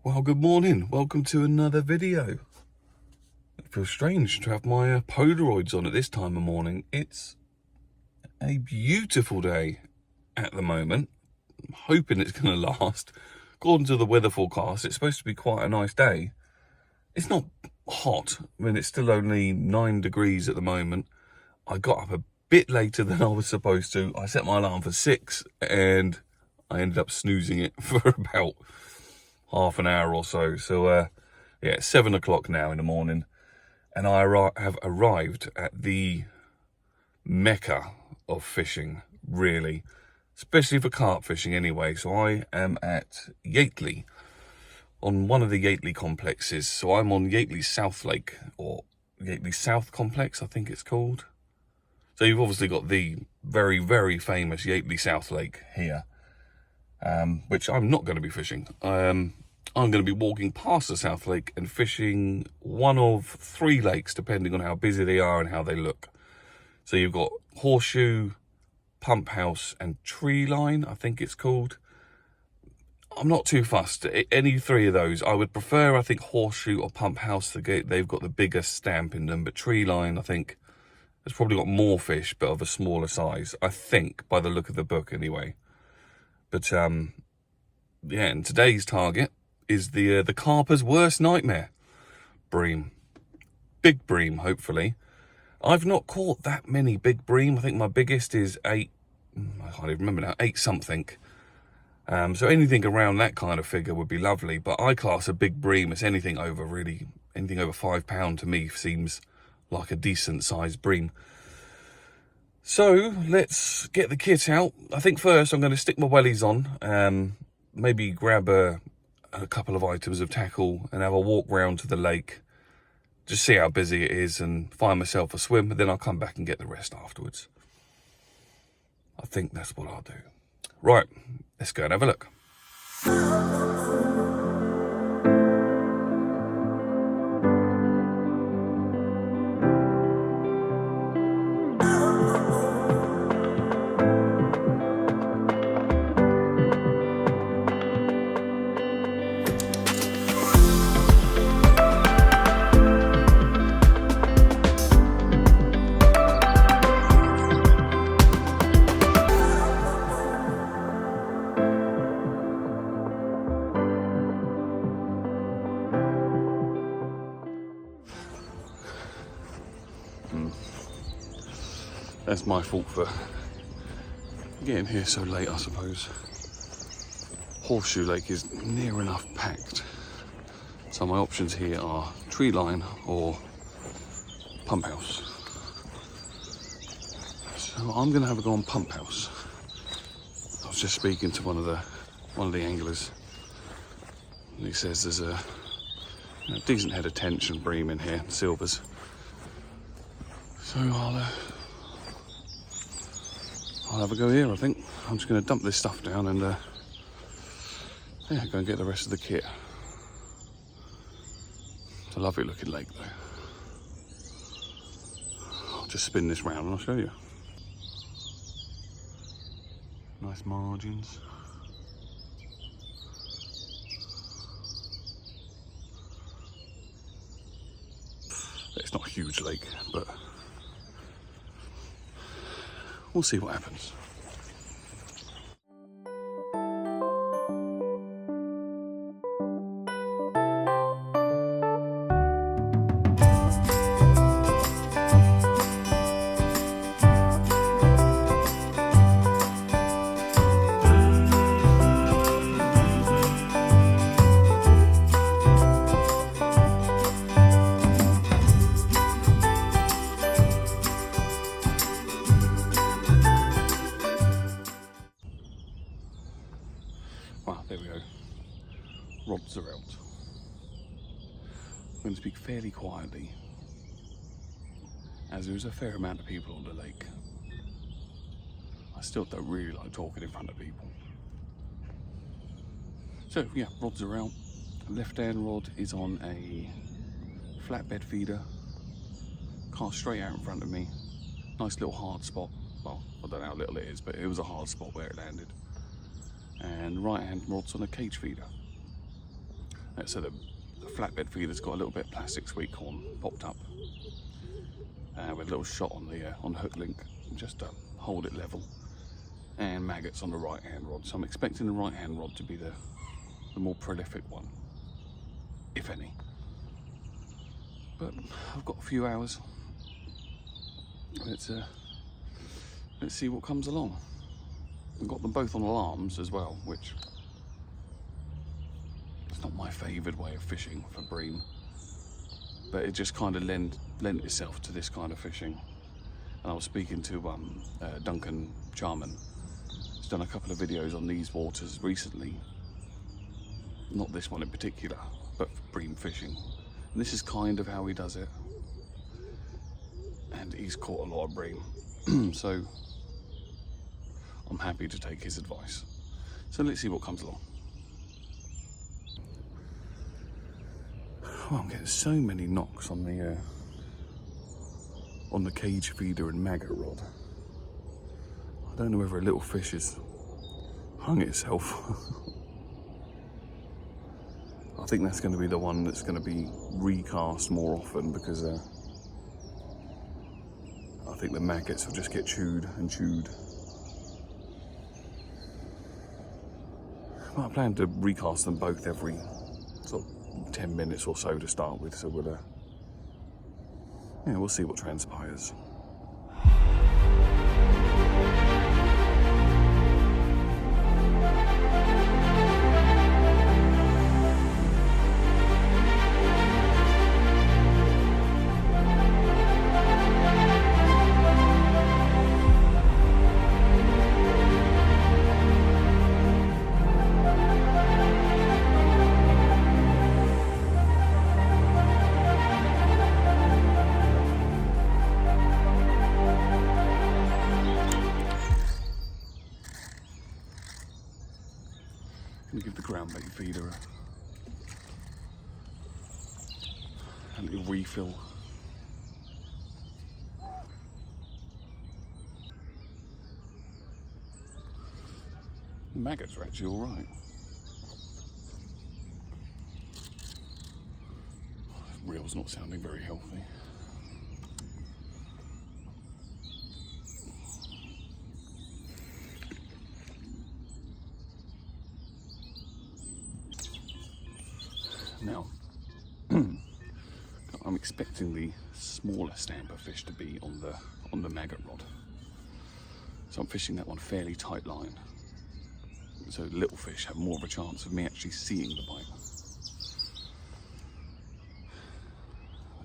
Well, good morning. Welcome to another video. It feels strange to have my Polaroids on at this time of morning. It's a beautiful day at the moment. I'm hoping it's going to last. According to the weather forecast, it's supposed to be quite a nice day. It's not hot. I mean, it's still only 9 degrees at the moment. I got up a bit later than I was supposed to. I set my alarm for 6 and I ended up snoozing it for about half an hour or so. So yeah, it's 7 o'clock now in the morning, and I have arrived at the mecca of fishing, really, especially for carp fishing anyway. So I am at Yateley, on one of the Yateley complexes. So I'm on Yateley South Lake, or Yateley South Complex, I think it's called. So you've obviously got the very, very famous Yateley South Lake here, which I'm not going to be fishing. I'm going to be walking past the South Lake and fishing one of 3 lakes, depending on how busy they are and how they look. So you've got Horseshoe, Pumphouse, and Tree Line, I think it's called. I'm not too fussed. Any 3 of those. I would prefer, I think, Horseshoe or Pumphouse. They've got the bigger stamp in them, but Tree Line, I think, has probably got more fish, but of a smaller size. I think, by the look of the book, anyway. But yeah, and today's target is the carper's worst nightmare, bream. Big bream, hopefully. I've not caught that many big bream. I think my biggest is 8, I can't even remember now, 8 something. So anything around that kind of figure would be lovely, but I class a big bream as anything over £5 to me seems like a decent sized bream. So let's get the kit out. I think first I'm going to stick my wellies on, maybe grab a couple of items of tackle and have a walk round to the lake, just see how busy it is and find myself a swim, and then I'll come back and get the rest afterwards. I think that's what I'll do. Right, let's go and have a look. That's my fault for getting here so late, I suppose. Horseshoe Lake is near enough packed. So my options here are Tree Line or Pumphouse. So I'm going to have a go on Pumphouse. I was just speaking to one of the anglers, and he says there's a decent head of tench and bream in here, silvers. So I'll have a go here, I think. I'm just going to dump this stuff down and yeah, go and get the rest of the kit. It's a lovely looking lake though. I'll just spin this round and I'll show you. Nice margins. It's not a huge lake, but we'll see what happens. There we go. Rods are out. I'm going to speak fairly quietly, as there's a fair amount of people on the lake. I still don't really like talking in front of people. So yeah, rods are out. Left hand rod is on a flatbed feeder, cast straight out in front of me. Nice little hard spot. Well, I don't know how little it is, but it was a hard spot where it landed. And right hand rod's on a cage feeder. So the flatbed feeder's got a little bit of plastic sweet corn popped up with a little shot on the hook link just to hold it level, and maggots on the right hand rod. So I'm expecting the right hand rod to be the more prolific one, if any. But I've got a few hours. Let's see what comes along. I've got them both on alarms as well, which is not my favoured way of fishing for bream, but it just kind of lent itself to this kind of fishing. And I was speaking to Duncan Charman. He's done a couple of videos on these waters recently, not this one in particular, but for bream fishing. And this is kind of how he does it, and he's caught a lot of bream. So I'm happy to take his advice. So let's see what comes along. Well, I'm getting so many knocks on the cage feeder and maggot rod. I don't know whether a little fish has hung itself. I think that's going to be the one that's going to be recast more often, because I think the maggots will just get chewed and chewed. Well, I plan to recast them both every sort of 10 minutes or so to start with, so we'll see what transpires. I'm going to give the ground bait feeder a little refill. The maggots are actually all right. Reel's not sounding very healthy. Now, I'm expecting the smaller stamper fish to be on the maggot rod. So I'm fishing that one fairly tight line. So the little fish have more of a chance of me actually seeing the bite.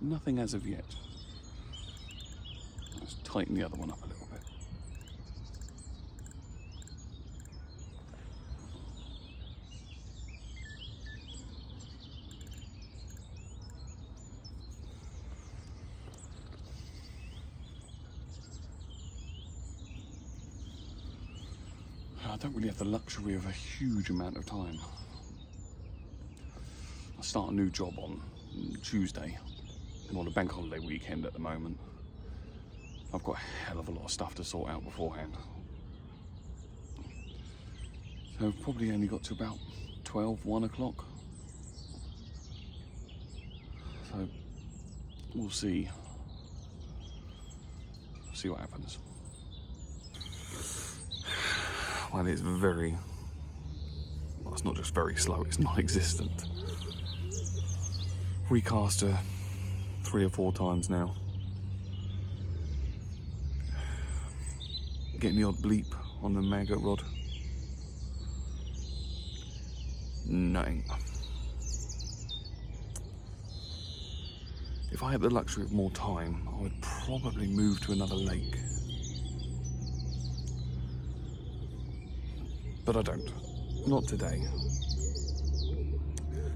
Nothing as of yet. Let's tighten the other one up a little bit. I don't really have the luxury of a huge amount of time. I start a new job on Tuesday. I'm on a bank holiday weekend at the moment. I've got a hell of a lot of stuff to sort out beforehand. So I've probably only got to about 12, 1 o'clock. So we'll see. See what happens. Well, it's it's not just very slow, it's non-existent. Recast her 3 or 4 times now. Getting the odd bleep on the maggot rod. Nothing. If I had the luxury of more time, I would probably move to another lake. But I don't. Not today.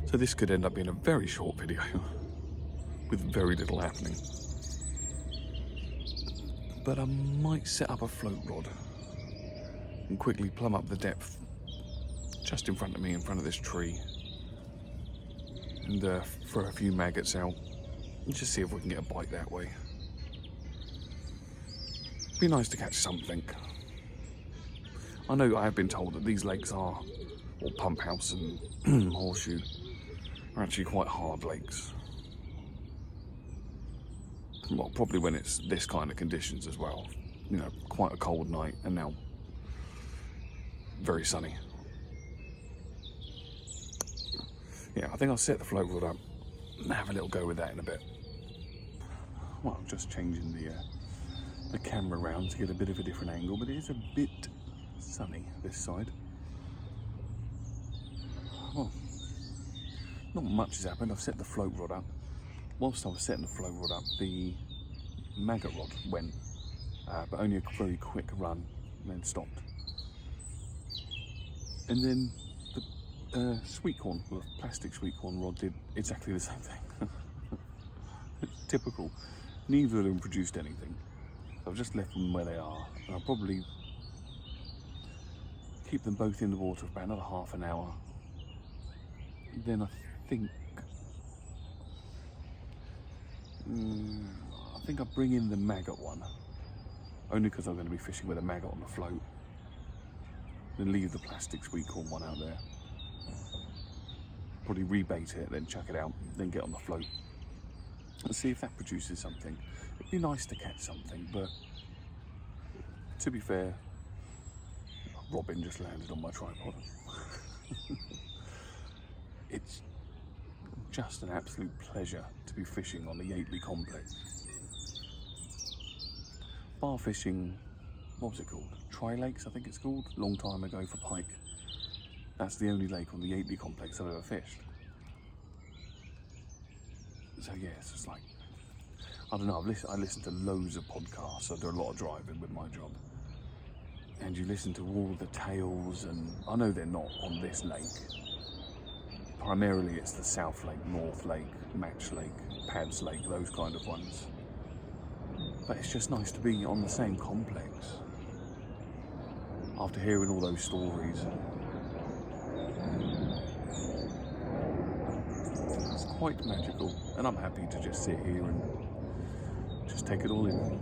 So this could end up being a very short video with very little happening. But I might set up a float rod and quickly plumb up the depth just in front of me, in front of this tree, and throw a few maggots out and just see if we can get a bite that way. Be nice to catch something. I know I have been told that these lakes are, or Pumphouse and Horseshoe, are actually quite hard lakes. Well, probably when it's this kind of conditions as well. You know, quite a cold night, and now very sunny. Yeah, I think I'll set the float rod up and have a little go with that in a bit. Well, just changing the camera around to get a bit of a different angle, but it is a bit sunny this side. Well, not much has happened. I've set the float rod up. Whilst I was setting the float rod up, the maggot rod went, but only a very quick run and then stopped. And then the sweet corn, the plastic sweet corn rod, did exactly the same thing. Typical. Neither of them produced anything. So I've just left them where they are, and I'll probably keep them both in the water for about another half an hour. Then I think I'll bring in the maggot one, only because I'm going to be fishing with a maggot on the float. Then leave the plastic sweet corn one out there. Probably rebait it, then chuck it out, then get on the float and see if that produces something. It'd be nice to catch something, but to be fair, Robin just landed on my tripod. It's just an absolute pleasure to be fishing on the Yateley complex. Bar fishing, what was it called? Tri-Lakes, I think it's called, long time ago for pike. That's the only lake on the Yateley complex I've ever fished. So yeah, it's just like, I don't know, I listen to loads of podcasts. I do a lot of driving with my job. And you listen to all the tales, and I know they're not on this lake. Primarily it's the South Lake, North Lake, Match Lake, Pads Lake, those kind of ones. But it's just nice to be on the same complex after hearing all those stories. It's quite magical, and I'm happy to just sit here and just take it all in.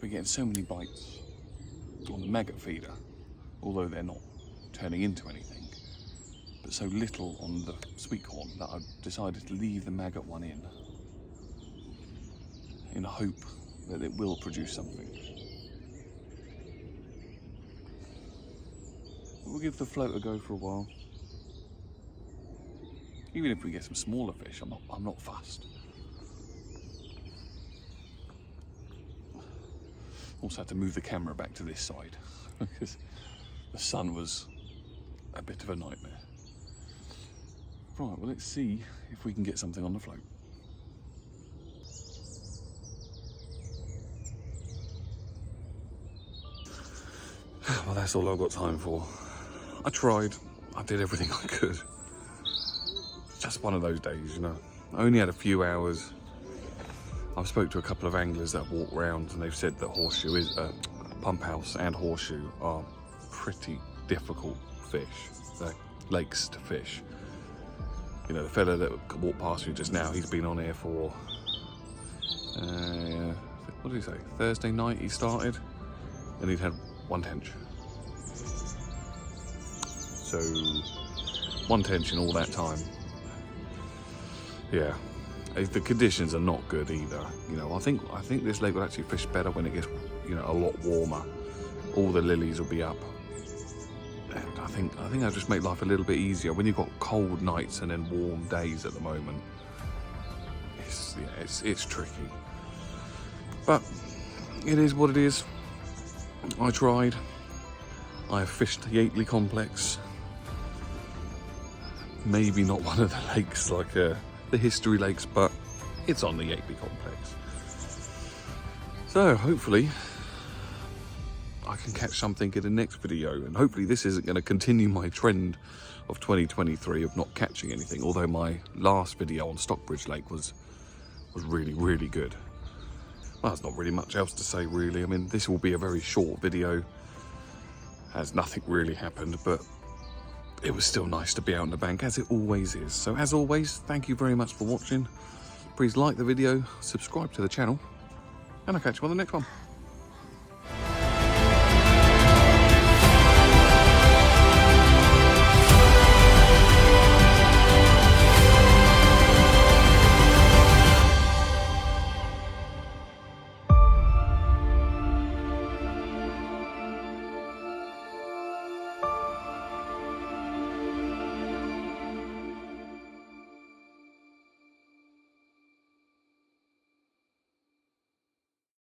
We're getting so many bites on the maggot feeder, although they're not turning into anything, but so little on the sweet corn that I've decided to leave the maggot one in hope that it will produce something. We'll give the float a go for a while. Even if we get some smaller fish, I'm not fussed. Also had to move the camera back to this side because the sun was a bit of a nightmare. Right, well, let's see if we can get something on the float. Well, that's all I've got time for. I tried. I did everything I could. It's just one of those days, you know. I only had a few hours. I've spoke to a couple of anglers that walk around, and they've said that Pumphouse and Horseshoe are pretty difficult fish, lakes to fish. You know, the fella that walked past me just now, he's been on here for, what did he say? Thursday night he started, and he'd had one tench. So, one tench in all that time. Yeah. The conditions are not good either. You know, I think this lake will actually fish better when it gets, you know, a lot warmer. All the lilies will be up, and I think I'll just make life a little bit easier when you've got cold nights and then warm days at the moment. It's tricky. But it is what it is. I tried. I have fished the Yateley complex. Maybe not one of the lakes like the history lakes, but it's on the Yateley complex. So hopefully I can catch something in the next video, and hopefully this isn't going to continue my trend of 2023 of not catching anything, although my last video on Stockbridge Lake was really good. Well, there's not really much else to say really. I mean, this will be a very short video as nothing really happened, but it was still nice to be out on the bank, as it always is. So as always, thank you very much for watching. Please like the video, subscribe to the channel, and I'll catch you on the next one.